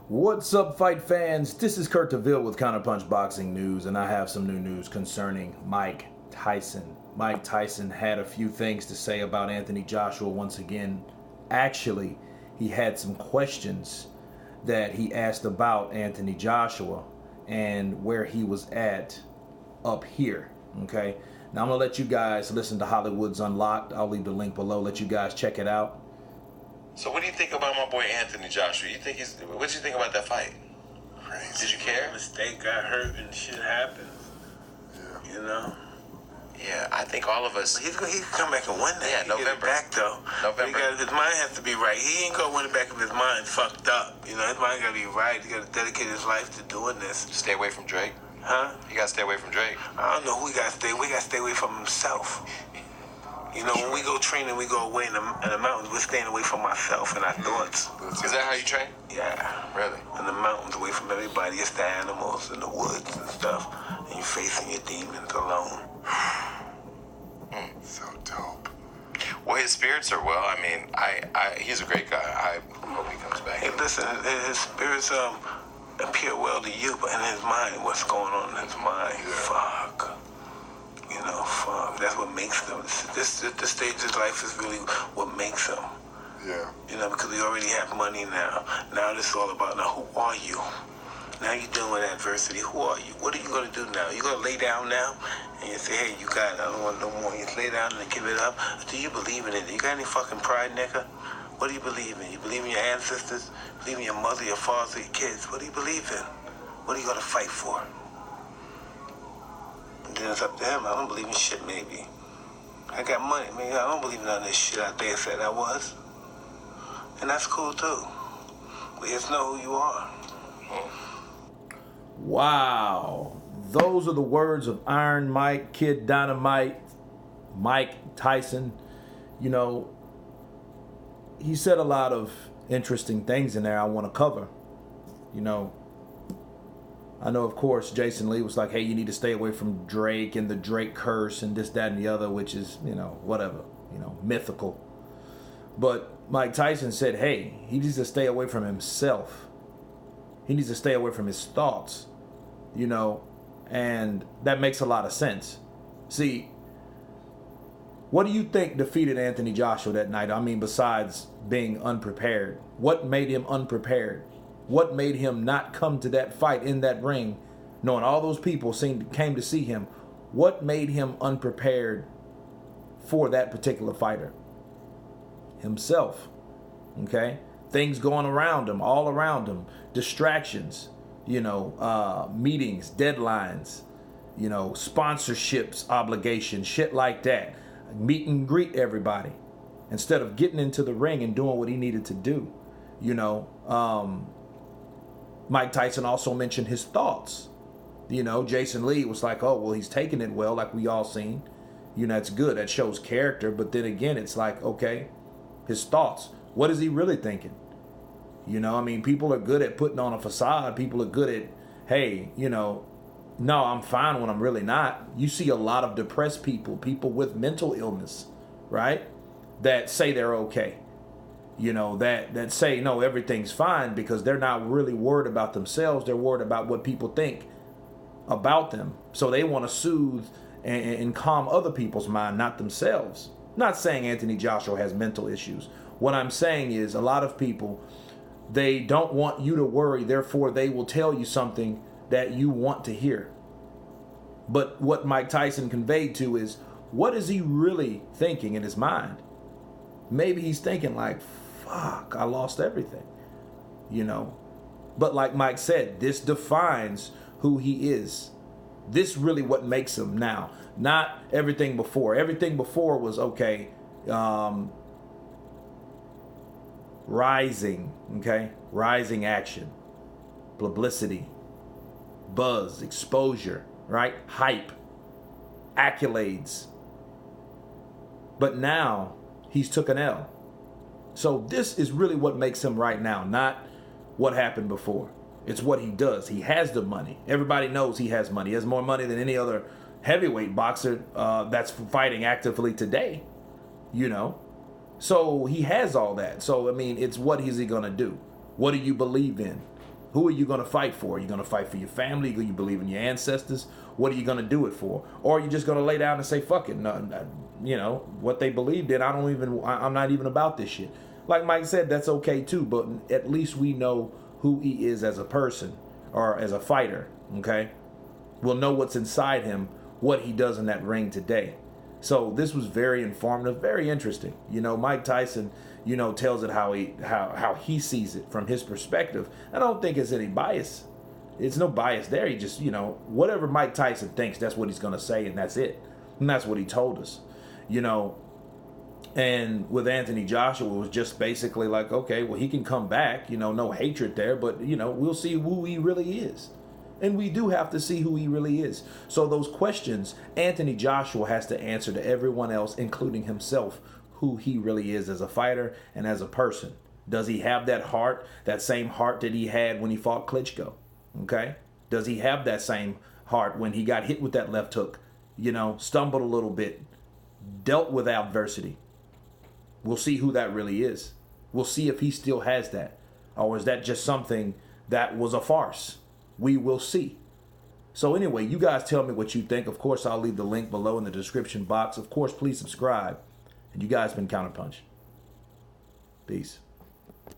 What's up, fight fans? This is Kurt DeVille with Counterpunch Boxing News, and I have some new news concerning Mike Tyson. Mike Tyson had a few things to say about Anthony Joshua once again. Actually, he had some questions that he asked about Anthony Joshua and where he was at up here, okay? Now, I'm going to let you guys listen to Hollywood's Unlocked. I'll leave the link below. Let you guys check it out. So what do you think about my boy Anthony Joshua? What did you think about that fight? Crazy. Did you care? Mistake got hurt and shit happens. Yeah. You know? Yeah, I think all of us. He can come back and win that. Yeah, he November. Get it back though. November. His mind has to be right. He ain't gonna win it back if his mind fucked up. You know, his mind gotta be right. He gotta dedicate his life to doing this. Stay away from Drake. Huh? You gotta stay away from Drake. I don't know who he gotta stay. We gotta stay away from himself. You know, when we go training, we go away in the mountains. We're staying away from ourselves and our thoughts. Is that how you train? Yeah. Really? In the mountains, away from everybody. It's the animals in the woods and stuff. And you're facing your demons alone. So dope. Well, his spirits are well. I mean, he's a great guy. I hope he comes back. Hey, listen, his spirits appear well to you, but in his mind, what's going on in his mind? Fuck. You know, fuck. That's what makes them. This stage of his life is really what makes him. Yeah. You know, because we already have money now. Now it's all about, now who are you? Now you're dealing with adversity. Who are you? What are you going to do now? You going to lay down now? And you say, hey, you got it. I don't want no more. You lay down and give it up. Do you believe in it? You got any fucking pride, nigga? What do you believe in? You believe in your ancestors? Believe in your mother, your father, your kids? What do you believe in? What are you going to fight for? And then it's up to him. I don't believe in shit, maybe. I got money. Maybe I don't believe in none of this shit out there said I was. And that's cool, too. But just know who you are. Wow. Those are the words of Iron Mike, Kid Dynamite, Mike Tyson. You know, he said a lot of interesting things in there I want to cover. You know, I know, of course, Jason Lee was like, hey, you need to stay away from Drake and the Drake curse and this, that, and the other, which is, you know, whatever, you know, mythical. But Mike Tyson said, hey, he needs to stay away from himself. He needs to stay away from his thoughts, you know, and that makes a lot of sense. See, what do you think defeated Anthony Joshua that night? I mean, besides being unprepared, what made him unprepared? What made him not come to that fight in that ring, knowing all those people came to see him? What made him unprepared for that particular fighter? Himself, okay? Things going around him, all around him, distractions, you know, meetings, deadlines, you know, sponsorships, obligations, shit like that. Meet and greet everybody instead of getting into the ring and doing what he needed to do. You know, Mike Tyson also mentioned his thoughts. You know, Jason Lee was like, oh, well, he's taking it well, like we all seen. You know, that's good. That shows character. But then again, it's like, okay, his thoughts. What is he really thinking? You know, I mean, people are good at putting on a facade. People are good at, hey, you know, no, I'm fine when I'm really not. You see a lot of depressed people, people with mental illness, right, that say they're okay. You know, that say, no, everything's fine because they're not really worried about themselves. They're worried about what people think about them. So they want to soothe and calm other people's mind, not themselves. Not saying Anthony Joshua has mental issues. What I'm saying is a lot of people, they don't want you to worry, therefore they will tell you something that you want to hear. But what Mike Tyson conveyed to is, what is he really thinking in his mind? Maybe he's thinking like, fuck, I lost everything, you know. But like Mike said, this defines who he is. This really what makes him now, not everything before. Everything before was okay, rising, okay? Rising action, publicity, buzz, exposure, right? Hype, accolades. But now he's took an L. So this is really what makes him right now, not what happened before. It's what he does. He has the money. Everybody knows he has money. He has more money than any other heavyweight boxer that's fighting actively today, you know. So he has all that. So, I mean, it's what is he going to do? What do you believe in? Who are you going to fight for? Are you going to fight for your family? Do you believe in your ancestors? What are you going to do it for? Or are you just going to lay down and say, fuck it? No, what they believed in, I'm not even about this shit. Like Mike said, that's okay too, but at least we know who he is as a person or as a fighter, okay? We'll know what's inside him, what he does in that ring today. So this was very informative, very interesting. Mike Tyson, tells it how he sees it from his perspective. I don't think it's any bias. It's no bias there. He just, whatever Mike Tyson thinks, that's what he's going to say, and that's it. And that's what he told us, And with Anthony Joshua, it was just basically like, okay, well, he can come back, no hatred there, but, we'll see who he really is. And we do have to see who he really is. So those questions, Anthony Joshua has to answer to everyone else, including himself, who he really is as a fighter and as a person. Does he have that heart, that same heart that he had when he fought Klitschko? Okay? Does he have that same heart when he got hit with that left hook, stumbled a little bit, dealt with adversity? We'll see who that really is. We'll see if he still has that. Or is that just something that was a farce? We will see. So anyway, you guys tell me what you think. Of course, I'll leave the link below in the description box. Of course, please subscribe. And you guys been Counterpunch. Peace.